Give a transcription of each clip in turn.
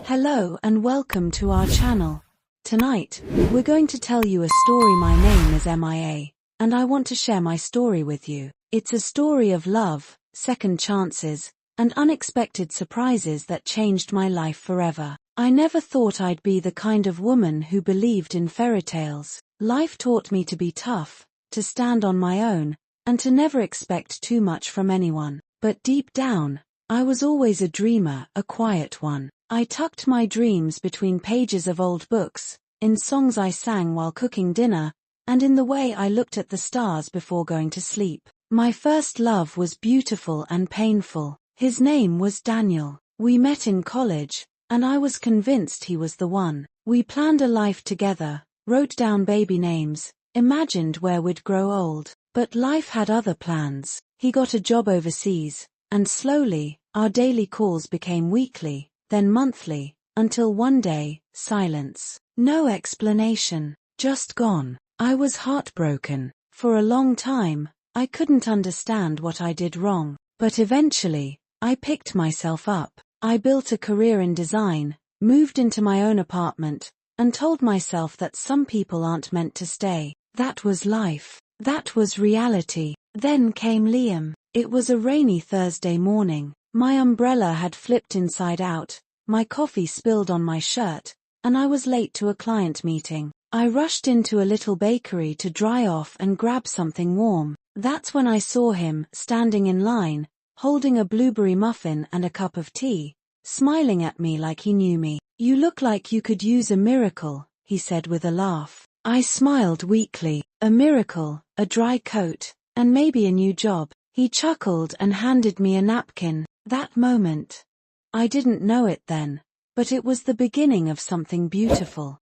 Hello and welcome to our channel. Tonight, we're going to tell you a story. My name is MIA, and I want to share my story with you. It's a story of love, second chances, and unexpected surprises that changed my life forever. I never thought I'd be the kind of woman who believed in fairy tales. Life taught me to be tough, to stand on my own, and to never expect too much from anyone. But deep down, I was always a dreamer, a quiet one. I tucked my dreams between pages of old books, in songs I sang while cooking dinner, and in the way I looked at the stars before going to sleep. My first love was beautiful and painful. His name was Daniel. We met in college, and I was convinced he was the one. We planned a life together, wrote down baby names, imagined where we'd grow old. But life had other plans. He got a job overseas, and slowly, our daily calls became weekly, then monthly, until one day, silence. No explanation. Just gone. I was heartbroken. For a long time, I couldn't understand what I did wrong. But eventually, I picked myself up. I built a career in design, moved into my own apartment, and told myself that some people aren't meant to stay. That was life. That was reality. Then came Liam. It was a rainy Thursday morning. My umbrella had flipped inside out, my coffee spilled on my shirt, and I was late to a client meeting. I rushed into a little bakery to dry off and grab something warm. That's when I saw him, standing in line, holding a blueberry muffin and a cup of tea, smiling at me like he knew me. "You look like you could use a miracle," he said with a laugh. I smiled weakly. A miracle, a dry coat, and maybe a new job. He chuckled and handed me a napkin. That moment. I didn't know it then, but it was the beginning of something beautiful.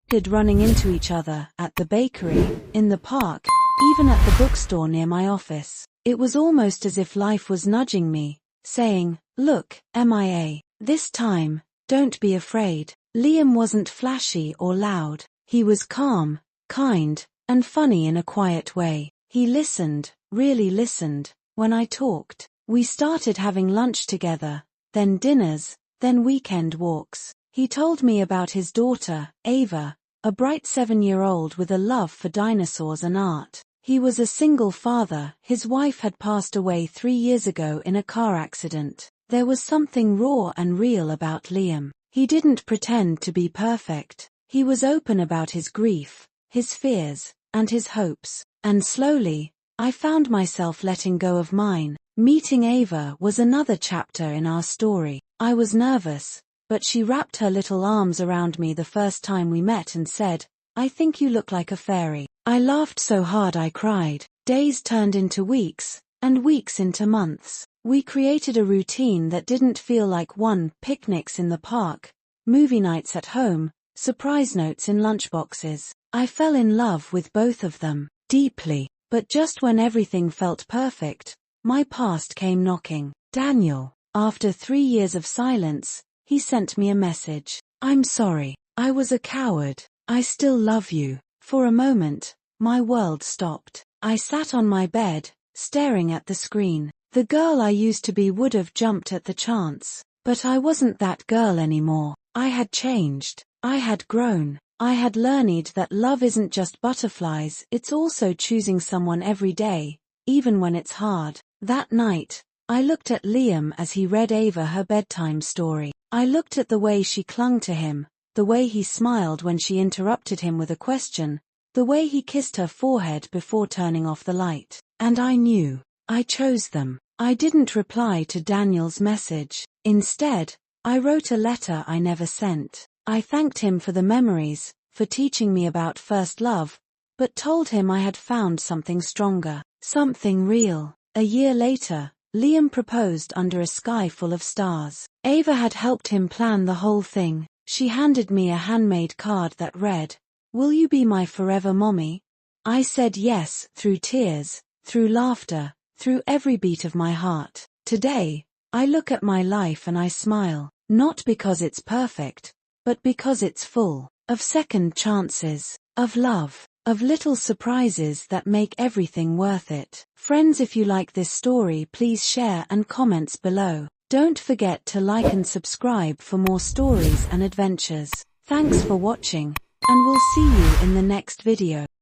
We started running into each other, at the bakery, in the park, even at the bookstore near my office. It was almost as if life was nudging me, saying, "Look, MIA, this time, don't be afraid." Liam wasn't flashy or loud. He was calm, kind, and funny in a quiet way. He listened, really listened, when I talked. We started having lunch together, then dinners, then weekend walks. He told me about his daughter, Ava, a bright 7-year-old with a love for dinosaurs and art. He was a single father. His wife had passed away 3 years ago in a car accident. There was something raw and real about Liam. He didn't pretend to be perfect. He was open about his grief, his fears, and his hopes. And slowly, I found myself letting go of mine. Meeting Ava was another chapter in our story. I was nervous, but she wrapped her little arms around me the first time we met and said, "I think you look like a fairy." I laughed so hard I cried. Days turned into weeks, and weeks into months. We created a routine that didn't feel like one: picnics in the park, movie nights at home, surprise notes in lunchboxes. I fell in love with both of them, deeply. But just when everything felt perfect, my past came knocking. Daniel. After 3 years of silence, he sent me a message. "I'm sorry. I was a coward. I still love you." For a moment, my world stopped. I sat on my bed, staring at the screen. The girl I used to be would have jumped at the chance. But I wasn't that girl anymore. I had changed. I had grown. I had learned that love isn't just butterflies, it's also choosing someone every day, even when it's hard. That night, I looked at Liam as he read Ava her bedtime story. I looked at the way she clung to him, the way he smiled when she interrupted him with a question, the way he kissed her forehead before turning off the light. And I knew. I chose them. I didn't reply to Daniel's message. Instead, I wrote a letter I never sent. I thanked him for the memories, for teaching me about first love, but told him I had found something stronger, something real. A year later, Liam proposed under a sky full of stars. Ava had helped him plan the whole thing. She handed me a handmade card that read, "Will you be my forever mommy?" I said yes, through tears, through laughter, through every beat of my heart. Today, I look at my life and I smile, not because it's perfect, but because it's full of second chances, of love, of little surprises that make everything worth it. Friends, if you like this story, please share and comments below. Don't forget to like and subscribe for more stories and adventures. Thanks for watching, and we'll see you in the next video.